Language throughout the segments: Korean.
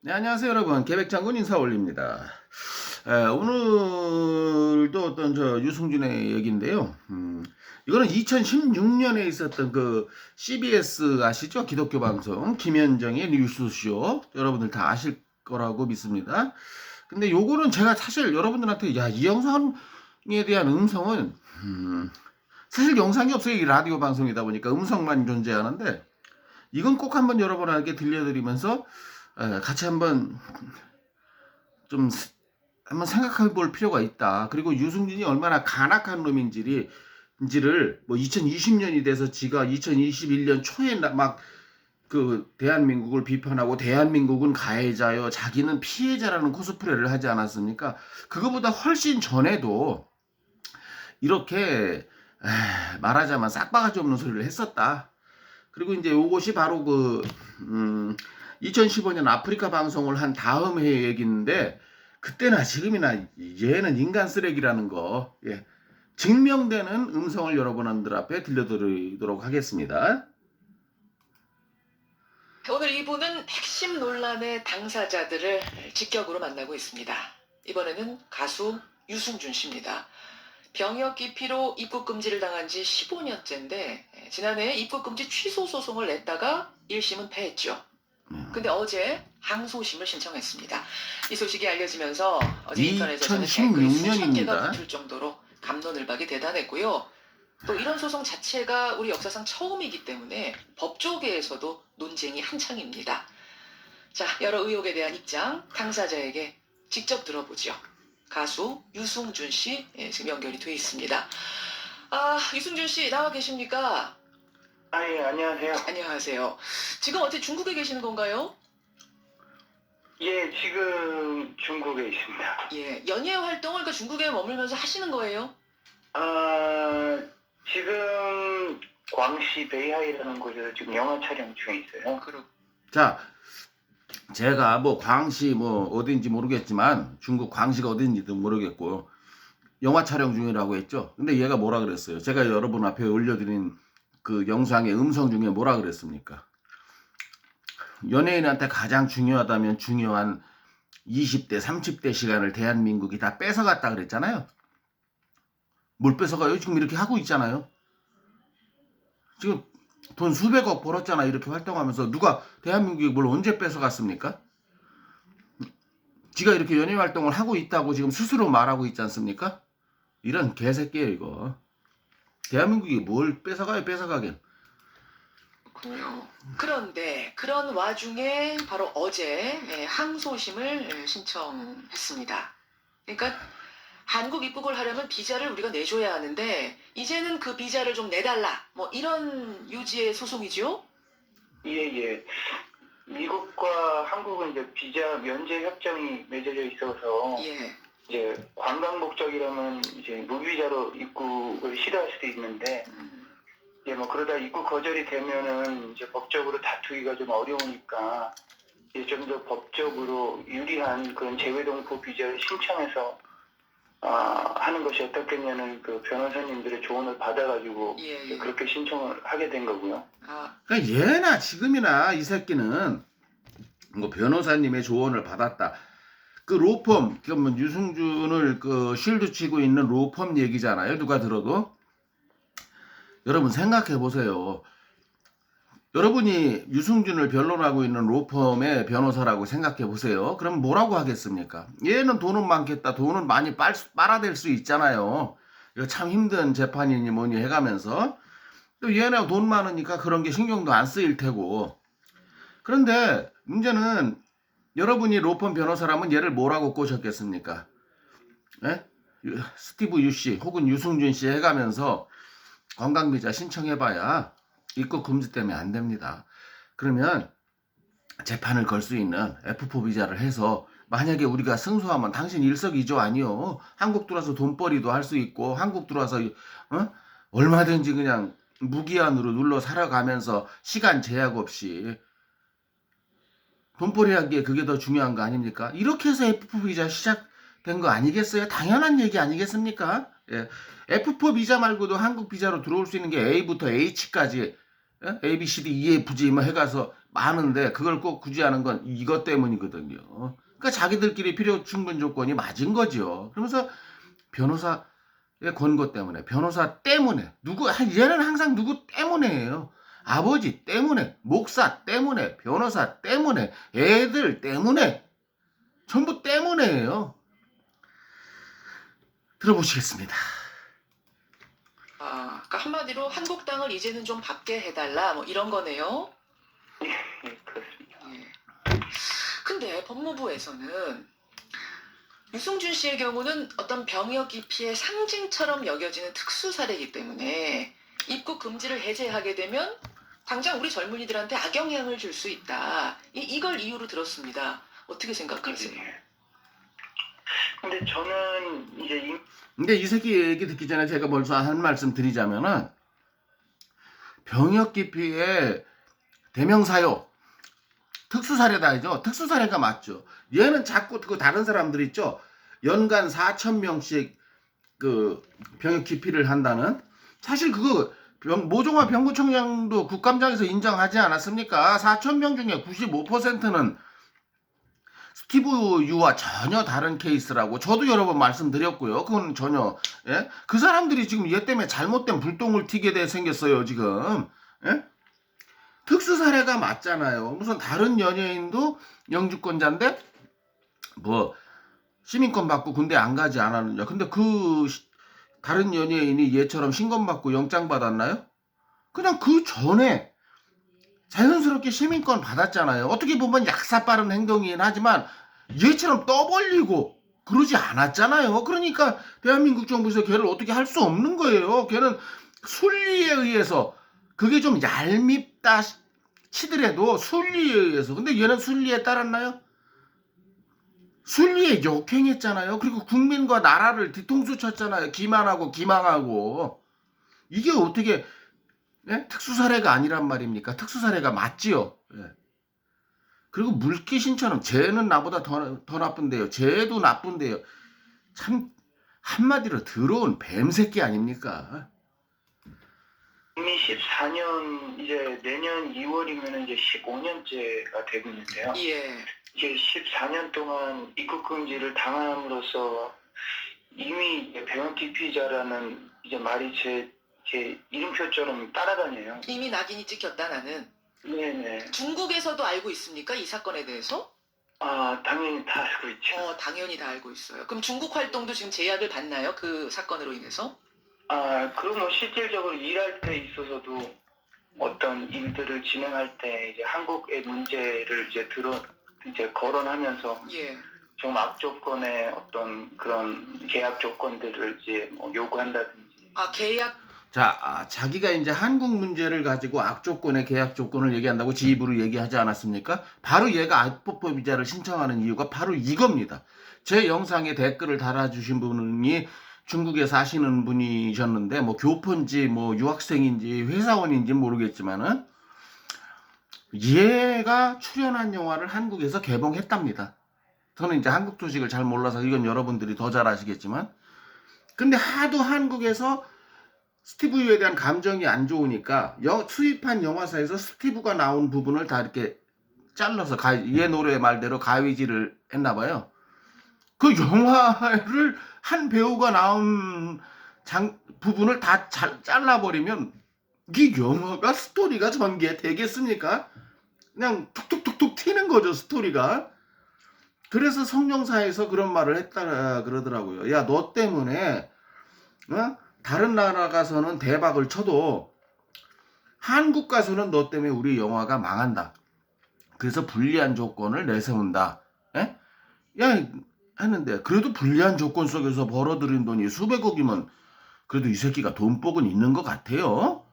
네, 안녕하세요, 여러분. 계백장군 인사 올립니다. 오늘도 어떤 유승준의 얘기인데요. 이거는 2016년에 있었던 그 CBS 아시죠? 기독교 방송 김현정의 뉴스쇼. 여러분들 다 아실 거라고 믿습니다. 근데 요거는 제가 사실 여러분들한테 이 영상에 대한 음성은 사실 영상이 없어요. 이 라디오 방송이다 보니까 음성만 존재하는데 이건 꼭 한번 여러분에게 들려드리면서 같이 좀 한번 생각해 볼 필요가 있다. 그리고 유승준이 얼마나 간악한 놈인지를 뭐 2020년이 돼서 지가 2021년 초에 막 그 대한민국을 비판하고 대한민국은 가해자요, 자기는 피해자라는 코스프레를 하지 않았습니까? 그거보다 훨씬 전에도 이렇게 말하자면 싹바가지 없는 소리를 했었다. 그리고 이제 요것이 바로 2015년 아프리카 방송을 한 다음 해의 얘기인데, 그때나 지금이나 얘는 인간 쓰레기라는 거, 증명되는 음성을 여러분들 앞에 들려드리도록 하겠습니다. 오늘 2부는 핵심 논란의 당사자들을 직격으로 만나고 있습니다. 이번에는 가수 유승준 씨입니다. 병역 기피로 입국 금지를 당한 지 15년째인데 지난해 입국 금지 취소 소송을 냈다가 1심은 패했죠. 근데 어제 항소심을 신청했습니다. 이 소식이 알려지면서 어제 인터넷에서는 댓글이 수천 개가 붙을 정도로 갑론을박이 대단했고요. 또 이런 소송 자체가 우리 역사상 처음이기 때문에 법조계에서도 논쟁이 한창입니다. 자, 여러 의혹에 대한 입장 당사자에게 직접 들어보죠. 가수 유승준 씨 지금 연결이 돼 있습니다. 유승준 씨 나와 계십니까? 예, 안녕하세요. 안녕하세요. 지금 어떻게 중국에 계시는 건가요? 예, 지금 중국에 있습니다. 예, 연예 활동을 그 중국에 머물면서 하시는 거예요? 지금 광시 베이하이라는 곳에서 지금 영화 촬영 중에 있어요. 자, 제가 뭐 광시 뭐 어딘지 모르겠지만 중국 광시가 어딘지도 모르겠고 영화 촬영 중이라고 했죠. 근데 얘가 뭐라 그랬어요? 제가 여러분 앞에 올려드린 그 영상의 음성 중에 뭐라 그랬습니까? 연예인한테 가장 중요하다면 중요한 20대, 30대 시간을 대한민국이 다 뺏어갔다 그랬잖아요. 뭘 뺏어가요? 지금 이렇게 하고 있잖아요. 지금 돈 수백억 벌었잖아. 이렇게 활동하면서 누가 대한민국이 뭘 언제 뺏어갔습니까? 지가 이렇게 연예 활동을 하고 있다고 지금 스스로 말하고 있지 않습니까? 이런 개새끼예요 이거. 대한민국이 뭘 뺏어가요, 뺏어가긴. 그렇군요. 그런데 그런 와중에 바로 어제 항소심을 신청했습니다. 그러니까 한국 입국을 하려면 비자를 우리가 내줘야 하는데 이제는 그 비자를 좀 내달라 뭐 이런 요지의 소송이죠? 예. 미국과 한국은 이제 비자 면제 협정이 맺어져 있어서 예. 이제 관광 목적이라면 이제 무비자로 입국을 시도할 수도 있는데 이제 뭐 그러다 입국 거절이 되면은 이제 법적으로 다투기가 좀 어려우니까 이제 좀 더 법적으로 유리한 그런 재외동포 비자를 신청해서 하는 것이 어떻겠냐는 그 변호사님들의 조언을 받아가지고 예. 그렇게 신청을 하게 된 거고요. 그러니까 얘나 지금이나 이 새끼는 뭐 변호사님의 조언을 받았다. 그 로펌, 그러면 유승준을 그 쉴드 치고 있는 로펌 얘기잖아요. 누가 들어도. 여러분 생각해 보세요. 여러분이 유승준을 변론하고 있는 로펌의 변호사라고 생각해 보세요. 그럼 뭐라고 하겠습니까? 얘는 돈은 많겠다. 돈은 많이 빨아댈 수 있잖아요. 이거 참 힘든 재판이니 뭐니 해가면서. 또 얘네가 돈 많으니까 그런 게 신경도 안 쓰일 테고. 그런데 문제는 여러분이 로펌 변호사라면 얘를 뭐라고 꼬셨겠습니까? 예? 스티브 유씨 혹은 유승준 씨 해가면서 관광비자 신청해봐야 입국 금지 때문에 안 됩니다. 그러면 재판을 걸 수 있는 F4 비자를 해서 만약에 우리가 승소하면 당신 일석이조 아니요. 한국 들어와서 돈벌이도 할 수 있고 한국 들어와서 얼마든지 그냥 무기한으로 눌러 살아가면서 시간 제약 없이 돈벌이 하기에 그게 더 중요한 거 아닙니까? 이렇게 해서 F4 비자 시작된 거 아니겠어요? 당연한 얘기 아니겠습니까? 예. F4 비자 말고도 한국 비자로 들어올 수 있는 게 A부터 H까지 A, B, C, D, E, F, G 뭐 해가서 많은데 그걸 꼭 굳이 하는 건 이것 때문이거든요. 그러니까 자기들끼리 필요 충분 조건이 맞은 거죠. 그러면서 변호사의 권고 때문에, 변호사 때문에, 얘는 항상 누구 때문에예요. 아버지 때문에, 목사 때문에, 변호사 때문에, 애들 때문에, 전부 때문에예요. 들어보시겠습니다. 그러니까 한마디로 한국당을 이제는 좀 받게 해달라 뭐 이런 거네요. 예, 그렇습니다. 예. 근데 법무부에서는 유승준 씨의 경우는 어떤 병역 기피의 상징처럼 여겨지는 특수 사례이기 때문에 입국 금지를 해제하게 되면 당장 우리 젊은이들한테 악영향을 줄 수 있다. 이걸 이유로 들었습니다. 어떻게 생각하세요? 근데 저는 이제 근데 이 새끼 얘기 듣기 전에 제가 벌써 한 말씀 드리자면은 병역 기피의 대명사요. 특수사례다죠. 특수사례가 맞죠. 얘는 자꾸 그 다른 사람들 있죠. 연간 4,000명씩 그 병역 기피를 한다는. 사실 그거 모종화 병구청장도 국감장에서 인정하지 않았습니까? 4,000명 중에 95%는 스티브 유와 전혀 다른 케이스라고 저도 여러 번 말씀드렸고요. 그건 전혀 그 사람들이 지금 얘 때문에 잘못된 불똥을 튀게 생겼어요 지금. 특수 사례가 맞잖아요. 무슨 다른 연예인도 영주권자인데 뭐 시민권 받고 군대 안 가지 않았느냐. 근데 그 다른 연예인이 얘처럼 신검 받고 영장 받았나요? 그냥 그 전에 자연스럽게 시민권 받았잖아요. 어떻게 보면 약사 빠른 행동이긴 하지만 얘처럼 떠벌리고 그러지 않았잖아요. 그러니까 대한민국 정부에서 걔를 어떻게 할 수 없는 거예요. 걔는 순리에 의해서 그게 좀 얄밉다 치더라도 순리에 의해서. 근데 얘는 순리에 따랐나요? 순리에 역행했잖아요. 그리고 국민과 나라를 뒤통수 쳤잖아요. 기만하고 기망하고. 이게 어떻게 특수사례가 아니란 말입니까? 특수사례가 맞지요. 그리고 물귀신처럼 쟤는 나보다 더 나쁜데요. 쟤도 나쁜데요. 참 한마디로 더러운 뱀새끼 아닙니까? 이미 14년 이제 내년 2월이면 이제 15년째가 되고 있는데요. 예. 이제 14년 동안 입국 금지를 당함으로써 이미 병역 기피자라는 이제 말이 제 이름표처럼 따라다녀요. 이미 낙인이 찍혔다 나는. 네네. 중국에서도 알고 있습니까? 이 사건에 대해서? 당연히 다 알고 있죠. 당연히 다 알고 있어요. 그럼 중국 활동도 지금 제약을 받나요? 그 사건으로 인해서? 그럼 뭐 실질적으로 일할 때 있어서도 어떤 일들을 진행할 때 이제 한국의 문제를 이제 거론하면서 예. 좀 악조건의 어떤 그런 계약 조건들을 이제 뭐 요구한다든지. 계약. 자, 자기가 이제 한국 문제를 가지고 악조건의 계약 조건을 얘기한다고 지 입으로 얘기하지 않았습니까? 바로 얘가 입법 비자를 신청하는 이유가 바로 이겁니다. 제 영상에 댓글을 달아주신 분이 중국에 사시는 분이셨는데 뭐 교포인지 뭐 유학생인지 회사원인지 모르겠지만은 얘가 출연한 영화를 한국에서 개봉했답니다. 저는 이제 한국 소식을 잘 몰라서 이건 여러분들이 더 잘 아시겠지만, 근데 하도 한국에서 스티브 유에 대한 감정이 안 좋으니까 수입한 영화사에서 스티브가 나온 부분을 다 이렇게 잘라서 얘 노래 말대로 가위질을 했나봐요. 그 영화를 한 배우가 나온 부분을 다 잘라버리면 이 영화가 스토리가 전개되겠습니까? 그냥 툭툭툭툭 튀는 거죠, 스토리가. 그래서 성령사에서 그런 말을 했다 그러더라고요. 야, 너 때문에 다른 나라 가서는 대박을 쳐도 한국 가서는 너 때문에 우리 영화가 망한다. 그래서 불리한 조건을 내세운다. 야, 했는데 그래도 불리한 조건 속에서 벌어들인 돈이 수백억이면 그래도 이 새끼가 돈복은 있는 것 같아요.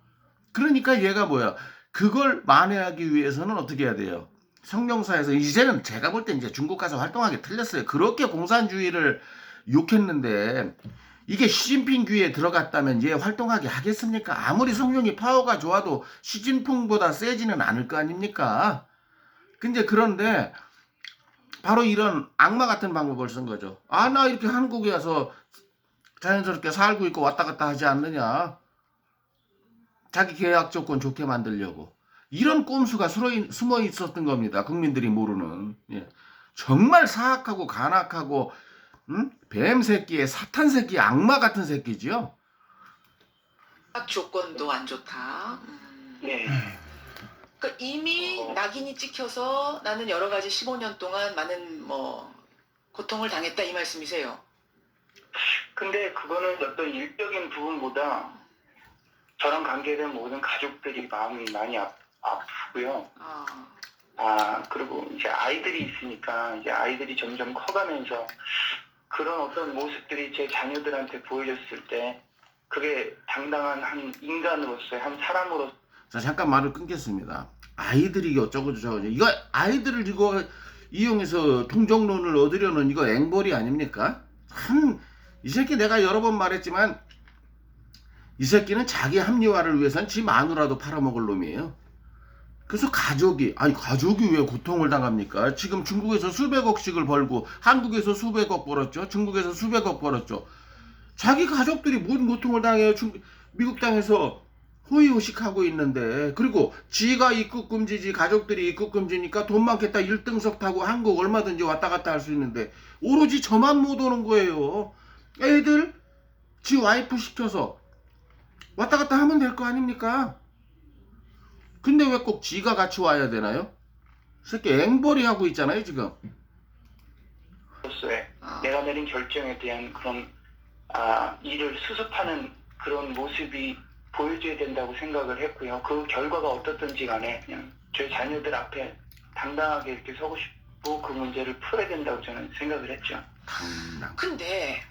그러니까 얘가 뭐야, 그걸 만회하기 위해서는 어떻게 해야 돼요? 성령사에서 이제는 제가 볼 때 이제 중국 가서 활동하기 틀렸어요. 그렇게 공산주의를 욕했는데 이게 시진핑 귀에 들어갔다면 얘 활동하게 하겠습니까? 아무리 성령이 파워가 좋아도 시진핑보다 세지는 않을 거 아닙니까? 근데 그런데 바로 이런 악마 같은 방법을 쓴 거죠. 나 이렇게 한국에 와서 자연스럽게 살고 있고 왔다 갔다 하지 않느냐. 자기 계약 조건 좋게 만들려고. 이런 꼼수가 숨어 있었던 겁니다. 국민들이 모르는. 예. 정말 사악하고 간악하고 뱀 새끼의 사탄 새끼 악마 같은 새끼지요. 딱 조건도 안 좋다. 네. 그러니까 이미 낙인이 찍혀서 나는 여러 가지 15년 동안 많은 뭐 고통을 당했다 이 말씀이세요? 근데 그거는 어떤 일적인 부분보다 저랑 관계된 모든 가족들이 마음이 많이 아프고요. 그리고 이제 아이들이 있으니까 이제 아이들이 점점 커가면서 그런 어떤 모습들이 제 자녀들한테 보여졌을 때 그게 당당한 한 인간으로서, 한 사람으로서. 자, 잠깐 말을 끊겠습니다. 아이들이 어쩌고 저쩌고. 이거 아이들을 이거 이용해서 통정론을 얻으려는 이거 앵벌이 아닙니까? 참, 이 새끼 내가 여러 번 말했지만 이 새끼는 자기 합리화를 위해서는 지 마누라도 팔아먹을 놈이에요. 그래서 가족이 왜 고통을 당합니까? 지금 중국에서 수백억씩을 벌고 한국에서 수백억 벌었죠. 중국에서 수백억 벌었죠. 자기 가족들이 무슨 고통을 당해요. 미국 땅에서 호의호식하고 있는데, 그리고 지가 입국 금지지, 가족들이 입국 금지니까 돈 많겠다 1등석 타고 한국 얼마든지 왔다 갔다 할 수 있는데 오로지 저만 못 오는 거예요. 애들 지 와이프 시켜서 왔다 갔다 하면 될 거 아닙니까? 근데 왜 꼭 지가 같이 와야 되나요? 새끼 앵벌이 하고 있잖아요 지금. 로서의 내가 내린 결정에 대한 그런 일을 수습하는 그런 모습이 보여줘야 된다고 생각을 했고요. 그 결과가 어떻든지 간에 그냥 저희 자녀들 앞에 당당하게 이렇게 서고 싶고 그 문제를 풀어야 된다고 저는 생각을 했죠. 근데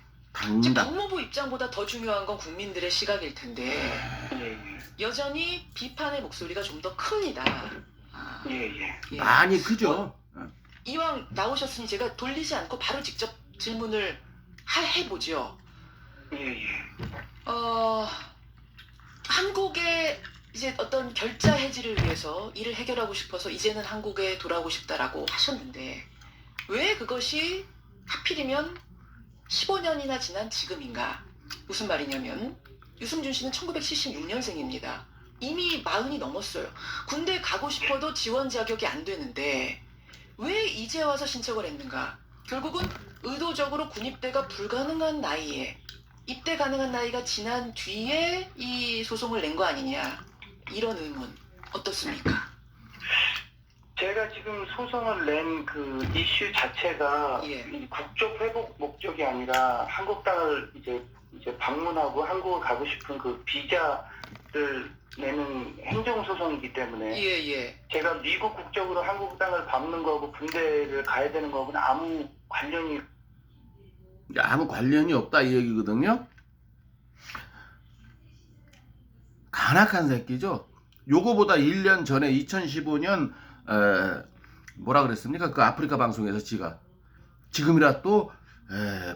지금 법무부 입장보다 더 중요한 건 국민들의 시각일 텐데 여전히 비판의 목소리가 좀 더 큽니다. 예. 많이 크죠. 이왕 나오셨으니 제가 돌리지 않고 바로 직접 질문을 해보죠. 한국의 이제 어떤 결자 해지를 위해서 이를 해결하고 싶어서 이제는 한국에 돌아오고 싶다라고 하셨는데 왜 그것이 하필이면 15년이나 지난 지금인가? 무슨 말이냐면 유승준 씨는 1976년생입니다. 이미 40이 넘었어요. 군대 가고 싶어도 지원 자격이 안 되는데 왜 이제 와서 신청을 했는가? 결국은 의도적으로 군입대가 불가능한 나이에 입대 가능한 나이가 지난 뒤에 이 소송을 낸 거 아니냐? 이런 의문 어떻습니까? 제가 지금 소송을 낸 그 이슈 자체가 이 국적 회복 목적이 아니라 한국 땅을 이제 방문하고 한국을 가고 싶은 그 비자를 내는 행정소송이기 때문에 제가 미국 국적으로 한국 땅을 밟는 거하고 군대를 가야 되는 거하고는 아무 관련이 없다 이 얘기거든요. 간악한 새끼죠. 요거보다 1년 전에 2015년 뭐라 그랬습니까? 그 아프리카 방송에서 지가 지금이라 또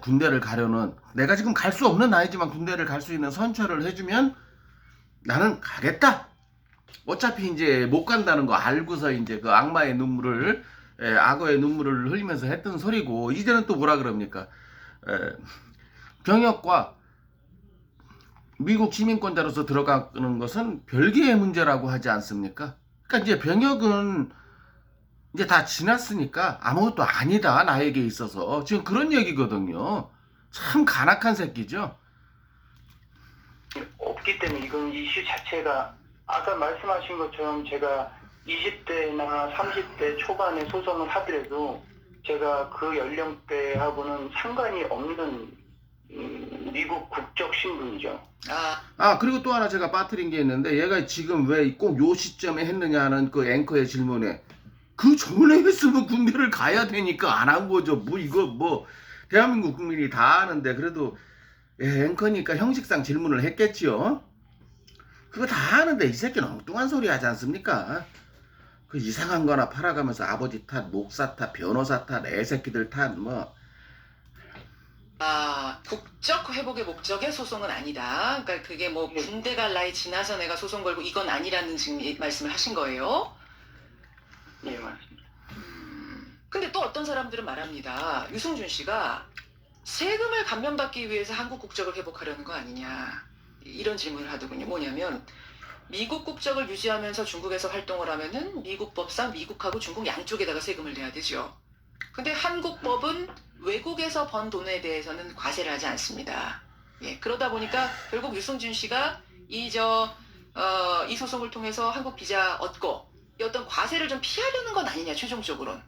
군대를 가려는, 내가 지금 갈 수 없는 나이지만 군대를 갈 수 있는 선처를 해주면 나는 가겠다. 어차피 이제 못 간다는 거 알고서 이제 그 악마의 눈물을 악어의 눈물을 흘리면서 했던 소리고, 이제는 또 뭐라 그럽니까? 병역과 미국 시민권자로서 들어가는 것은 별개의 문제라고 하지 않습니까? 그러니까 이제 병역은 이제 다 지났으니까 아무것도 아니다 나에게 있어서, 지금 그런 얘기거든요. 참 간악한 새끼죠. 없기 때문에 이건 이슈 자체가 아까 말씀하신 것처럼 제가 20대나 30대 초반에 소송을 하더라도 제가 그 연령대하고는 상관이 없는 미국 국적 신분이죠. 그리고 또 하나 제가 빠뜨린 게 있는데, 얘가 지금 왜 꼭 요 시점에 했느냐 하는 그 앵커의 질문에 그 전에 했으면 군대를 가야 되니까 안 한 거죠. 이거 대한민국 국민이 다 아는데, 그래도 앵커니까 형식상 질문을 했겠지요. 그거 다 아는데 이 새끼는 엉뚱한 소리 하지 않습니까? 그 이상한 거나 팔아가면서 아버지 탓, 목사 탓, 변호사 탓, 애새끼들 탓 국적 회복의 목적의 소송은 아니다. 그러니까 그게 군대 갈 나이 지나서 내가 소송 걸고 이건 아니라는 지금 말씀을 하신 거예요? 예, 맞습니다. 근데 또 어떤 사람들은 말합니다. 유승준 씨가 세금을 감면받기 위해서 한국 국적을 회복하려는 거 아니냐. 이런 질문을 하더군요. 뭐냐면 미국 국적을 유지하면서 중국에서 활동을 하면은 미국 법상 미국하고 중국 양쪽에다가 세금을 내야 되죠. 근데 한국 법은 외국에서 번 돈에 대해서는 과세를 하지 않습니다. 예, 그러다 보니까 결국 유승준 씨가 이 소송을 통해서 한국 비자 얻고 이 어떤 과세를 좀 피하려는 건 아니냐, 최종적으로는.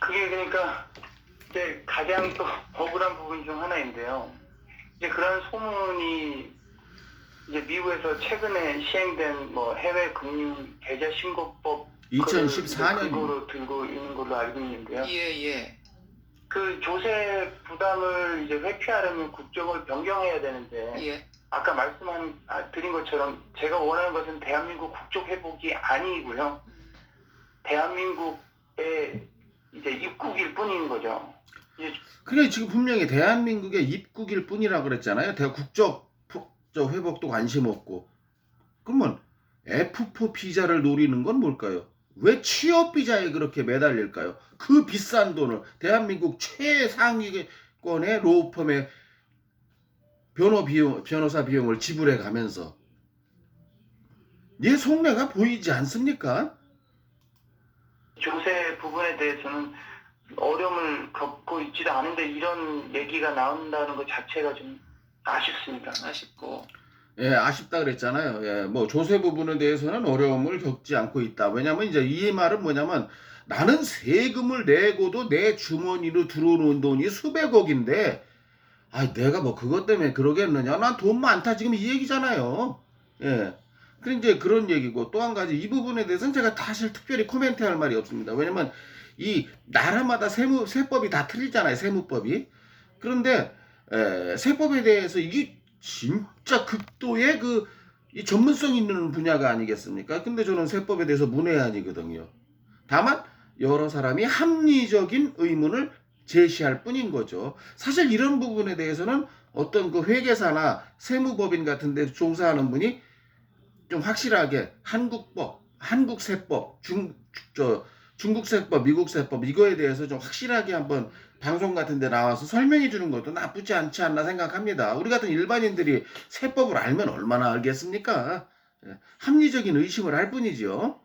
그게 그러니까 이제 가장 또 억울한 부분 중 하나인데요. 이제 그런 소문이 이제 미국에서 최근에 시행된 뭐 해외 금융 계좌 신고법 2014년 근거로 들고 있는 걸로 알고 있는데요. 예, 예. 그 조세 부담을 이제 회피하려면 국적을 변경해야 되는데 예. 아까 드린 것처럼 제가 원하는 것은 대한민국 국적 회복이 아니고요. 대한민국의 이제 입국일 뿐인 거죠. 그래 지금 분명히 대한민국의 입국일 뿐이라 그랬잖아요. 국적 회복도 관심 없고. 그러면 F4 비자를 노리는 건 뭘까요? 왜 취업 비자에 그렇게 매달릴까요? 그 비싼 돈을 대한민국 최상위권의 로펌의 변호사 비용을 지불해 가면서 얘 속내가 보이지 않습니까? 조세 부분에 대해서는 어려움을 겪고 있지도 않은데 이런 얘기가 나온다는 것 자체가 좀 아쉽습니다. 아쉽고. 예, 아쉽다 그랬잖아요. 예, 뭐 조세 부분에 대해서는 어려움을 겪지 않고 있다. 왜냐면 이제 이 말은 뭐냐면 나는 세금을 내고도 내 주머니로 들어오는 돈이 수백억인데 아, 내가 뭐 그것 때문에 그러겠느냐? 난 돈 많다 지금 이 얘기잖아요. 예. 그런 이제 그런 얘기고 또 한 가지 이 부분에 대해서는 제가 사실 특별히 코멘트할 말이 없습니다. 왜냐면 이 나라마다 세법이 다 틀리잖아요. 세무법이. 그런데 세법에 대해서 이게 진짜 극도의 이 전문성 있는 분야가 아니겠습니까? 근데 저는 세법에 대해서 문외한이거든요. 다만 여러 사람이 합리적인 의문을 제시할 뿐인 거죠. 사실 이런 부분에 대해서는 어떤 그 회계사나 세무법인 같은 데 종사하는 분이 좀 확실하게 한국법, 한국세법, 중국세법, 미국세법 이거에 대해서 좀 확실하게 한번 방송 같은 데 나와서 설명해 주는 것도 나쁘지 않지 않나 생각합니다. 우리 같은 일반인들이 세법을 알면 얼마나 알겠습니까? 합리적인 의심을 할 뿐이죠.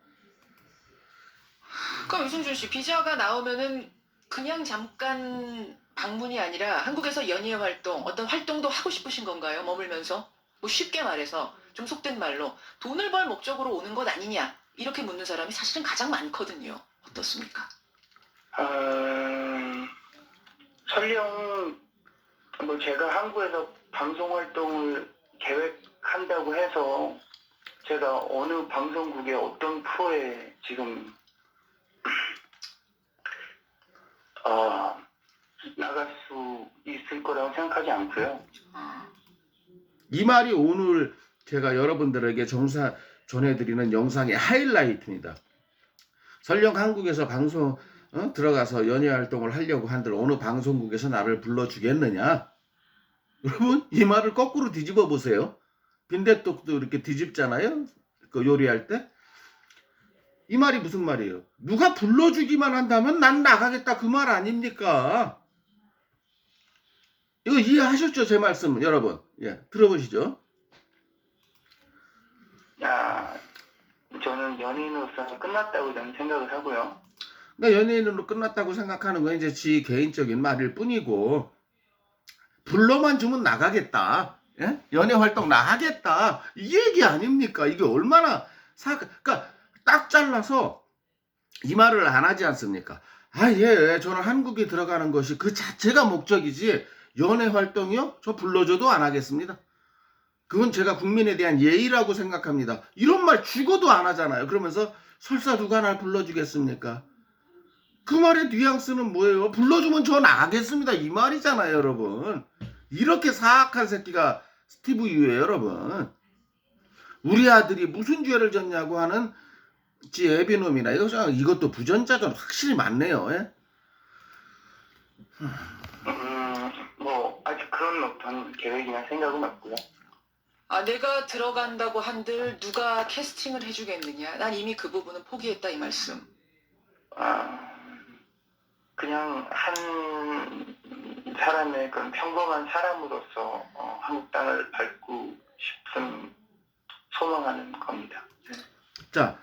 그럼 유승준 씨, 비자가 나오면은 그냥 잠깐 방문이 아니라 한국에서 연예 활동, 어떤 활동도 하고 싶으신 건가요? 머물면서? 뭐 쉽게 말해서 좀 속된 말로 돈을 벌 목적으로 오는 것 아니냐 이렇게 묻는 사람이 사실은 가장 많거든요. 어떻습니까? 설령 뭐 제가 한국에서 방송 활동을 계획한다고 해서 제가 어느 방송국의 어떤 프로에 지금 나갈 수 있을 거라고 생각하지 않고요. 이 말이 오늘 제가 여러분들에게 전해드리는 영상의 하이라이트입니다. 설령 한국에서 방송 들어가서 연예 활동을 하려고 한들 어느 방송국에서 나를 불러주겠느냐? 여러분 이 말을 거꾸로 뒤집어 보세요. 빈대떡도 이렇게 뒤집잖아요. 그 요리할 때. 이 말이 무슨 말이에요? 누가 불러주기만 한다면 난 나가겠다 그 말 아닙니까? 이거 이해하셨죠? 제 말씀 여러분. 예, 들어보시죠. 저는 연예인으로서는 끝났다고 저는 생각을 하고요. 그러니까 연예인으로 끝났다고 생각하는 건 이제 지 개인적인 말일 뿐이고 불러만 주면 나가겠다. 예? 연예 활동 나가겠다. 이 얘기 아닙니까? 이게 얼마나 그러니까 딱 잘라서 이 말을 안 하지 않습니까? 아, 예, 저는 한국에 들어가는 것이 그 자체가 목적이지 연예 활동이요? 저 불러줘도 안 하겠습니다. 그건 제가 국민에 대한 예의라고 생각합니다. 이런 말 죽어도 안 하잖아요. 그러면서 설사 누가 날 불러주겠습니까? 그 말의 뉘앙스는 뭐예요? 불러주면 저 나가겠습니다. 이 말이잖아요, 여러분. 이렇게 사악한 새끼가 스티브 유예요, 여러분. 우리 아들이 무슨 죄를 졌냐고 하는 지 애비놈이나 이것도 부전자전 확실히 많네요. 예? 뭐 아직 그런 어떤 계획이나 생각은 없고요. 내가 들어간다고 한들 누가 캐스팅을 해주겠느냐? 난 이미 그 부분은 포기했다 이 말씀. 그냥 한 사람의 그런 평범한 사람으로서 한국 땅을 밟고 싶은 소망하는 겁니다. 자,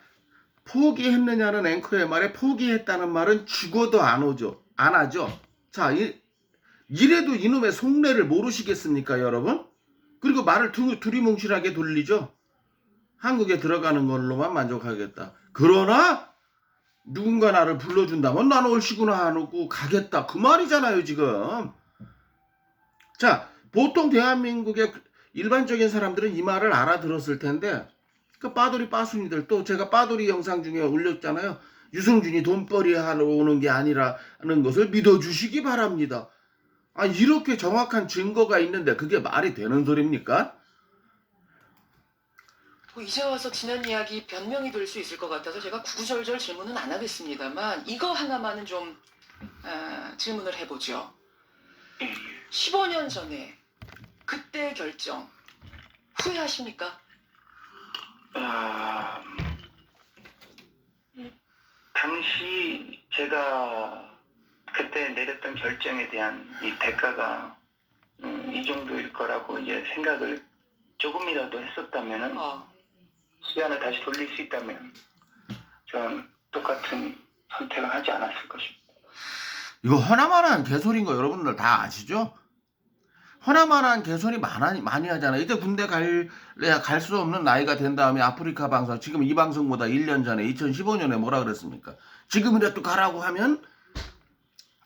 포기했느냐는 앵커의 말에 포기했다는 말은 죽어도 안 오죠. 안 하죠. 자, 이래도 이놈의 속내를 모르시겠습니까, 여러분? 그리고 말을 두리뭉실하게 돌리죠. 한국에 들어가는 걸로만 만족하겠다. 그러나 누군가 나를 불러준다면 나는 올시구나 안 오고 가겠다. 그 말이잖아요, 지금. 자, 보통 대한민국의 일반적인 사람들은 이 말을 알아들었을 텐데 그 빠돌이 빠순이들, 또 제가 빠돌이 영상 중에 올렸잖아요. 유승준이 돈벌이 하러 오는 게 아니라는 것을 믿어주시기 바랍니다. 아, 이렇게 정확한 증거가 있는데 그게 말이 되는 소리입니까? 이제 와서 지난 이야기 변명이 될 수 있을 것 같아서 제가 구구절절 질문은 안 하겠습니다만 이거 하나만은 좀 질문을 해보죠. 15년 전에 그때 결정 후회하십니까? 당시 제가 그때 내렸던 결정에 대한 이 대가가 이 정도일 거라고 이제 생각을 조금이라도 했었다면은 시간을 다시 돌릴 수 있다면 저는 똑같은 선택을 하지 않았을 것입니다. 이거 허나만한 개소리인 거 여러분들 다 아시죠? 허나만한 개소리 많이 하잖아요. 이때 군대 갈 수 없는 나이가 된 다음에 아프리카 방송, 지금 이 방송보다 1년 전에 2015년에 뭐라 그랬습니까? 지금이라도 가라고 하면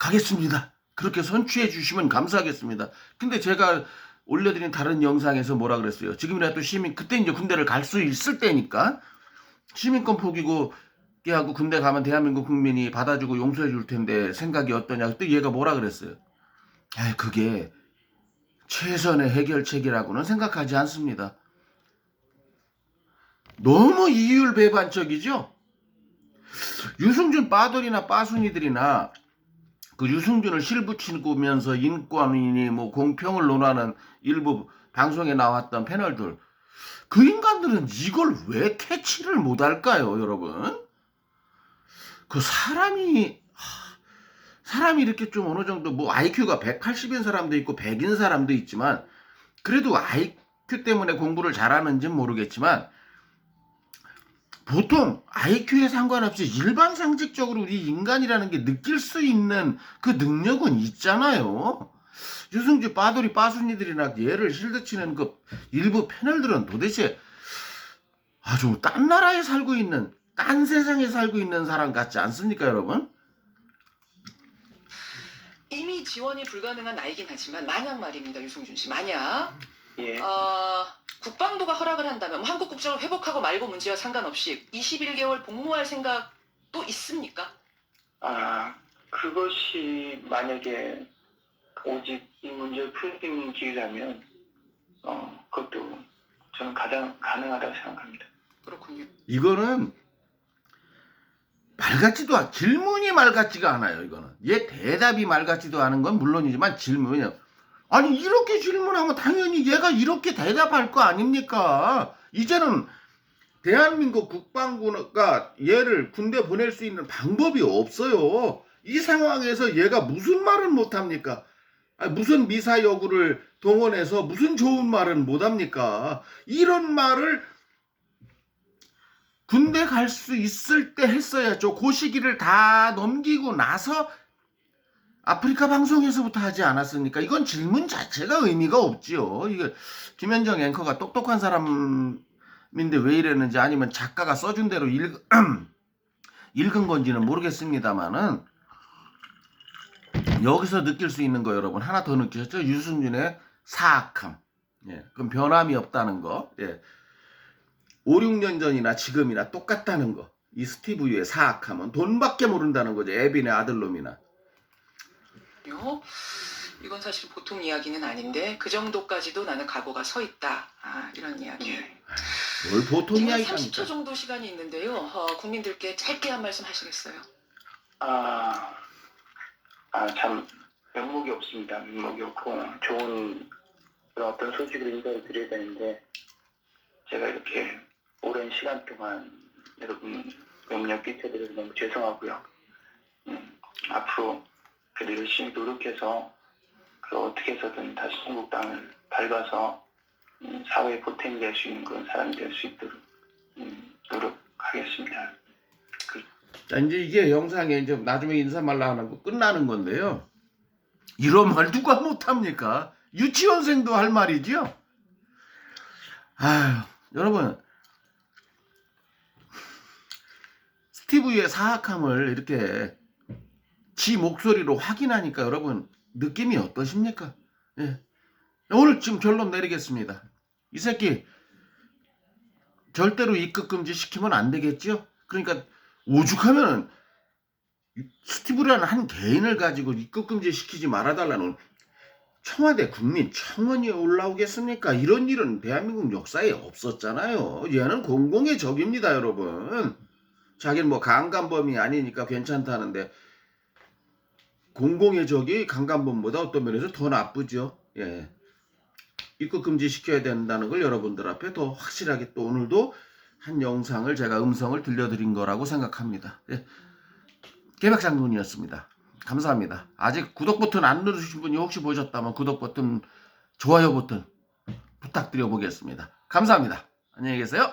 가겠습니다. 그렇게 선취해 주시면 감사하겠습니다. 근데 제가 올려드린 다른 영상에서 뭐라 그랬어요? 지금이라도 그때 이제 군대를 갈 수 있을 때니까 시민권 포기고 하고 군대 가면 대한민국 국민이 받아주고 용서해 줄 텐데 생각이 어떠냐. 그때 얘가 뭐라 그랬어요? 그게 최선의 해결책이라고는 생각하지 않습니다. 너무 이율배반적이죠? 유승준 빠돌이나 빠순이들이나 그 유승준을 실붙이면서 인권이니 뭐 공평을 논하는 일부 방송에 나왔던 패널들, 그 인간들은 이걸 왜 캐치를 못할까요, 여러분? 그 사람이 이렇게 좀 어느 정도 뭐 IQ가 180인 사람도 있고 100인 사람도 있지만 그래도 IQ 때문에 공부를 잘하는지는 모르겠지만 보통 IQ에 상관없이 일반 상식적으로 우리 인간이라는 게 느낄 수 있는 그 능력은 있잖아요. 유승주 빠돌이 빠순이들이나 얘를 실드치는 그 일부 패널들은 도대체 아주 딴 나라에 살고 있는, 딴 세상에 살고 있는 사람 같지 않습니까, 여러분? 이미 지원이 불가능한 나이긴 하지만 만약 말입니다, 유승준 씨. 만약 예. 국방부가 허락을 한다면 한국 국적을 회복하고 말고 문제와 상관없이 21개월 복무할 생각도 있습니까? 그것이 만약에 오직 이 문제를 풀 수 있는 기회라면 그것도 저는 가장 가능하다고 생각합니다. 그렇군요. 이거는 말 같지도 질문이 말 같지가 않아요. 이거는 얘 대답이 말 같지도 않은 건 물론이지만 질문이, 아니 이렇게 질문하면 당연히 얘가 이렇게 대답할 거 아닙니까? 이제는 대한민국 국방부가 얘를 군대 보낼 수 있는 방법이 없어요. 이 상황에서 얘가 무슨 말은 못합니까? 무슨 미사여구를 동원해서 무슨 좋은 말은 못합니까? 이런 말을 군대 갈 수 있을 때 했어야죠. 그 시기를 다 넘기고 나서 아프리카 방송에서부터 하지 않았습니까? 이건 질문 자체가 의미가 없지요. 이게 김현정 앵커가 똑똑한 사람인데 왜 이랬는지, 아니면 작가가 써준 대로 읽은 건지는 모르겠습니다만은 여기서 느낄 수 있는 거 여러분 하나 더 느끼셨죠? 유승준의 사악함. 예, 그럼 변함이 없다는 거. 예. 5, 6년 전이나 지금이나 똑같다는 거. 이 스티브 유의 사악함은 돈밖에 모른다는 거죠. 에빈의 아들놈이나. 이건 사실 보통 이야기는 아닌데 그 정도까지도 나는 각오가 서 있다. 이런 이야기. 뭘 보통 지금 이야기입니까? 30초 정도 시간이 있는데요. 국민들께 짧게 한 말씀 하시겠어요? 참 면목이 없습니다. 면목이 없고 좋은 그런 어떤 소식을 인사를 드려야 되는데 제가 이렇게 오랜 시간 동안 여러분 영역 끼쳐드려서 너무 죄송하고요. 앞으로 그래도 열심히 노력해서 어떻게 해서든 다시 한국당을 밟아서 사회에 보탬이 될 수 있는 그런 사람이 될 수 있도록 노력하겠습니다. 자, 이제 이게 영상에 이제 나중에 인사말 나가고 끝나는 건데요. 이런 말 누가 못합니까? 유치원생도 할 말이지요. 아유, 여러분, 스티브의 사악함을 이렇게 지 목소리로 확인하니까 여러분 느낌이 어떠십니까? 예. 오늘 지금 결론 내리겠습니다. 이 새끼 절대로 입국 금지 시키면 안 되겠죠? 그러니까 오죽하면 스티브라는 한 개인을 가지고 입국 금지 시키지 말아달라는 청와대 국민청원이 올라오겠습니까? 이런 일은 대한민국 역사에 없었잖아요. 얘는 공공의 적입니다, 여러분. 자기는 뭐 강간범이 아니니까 괜찮다는데 공공의 적이 강간범보다 어떤 면에서 더 나쁘죠. 예. 입국 금지 시켜야 된다는 걸 여러분들 앞에 더 확실하게 또 오늘도 한 영상을 제가 음성을 들려드린 거라고 생각합니다. 예. 개박장군이었습니다. 감사합니다. 아직 구독 버튼 안 누르신 분이 혹시 보셨다면 구독 버튼, 좋아요 버튼 부탁드려 보겠습니다. 감사합니다. 안녕히 계세요.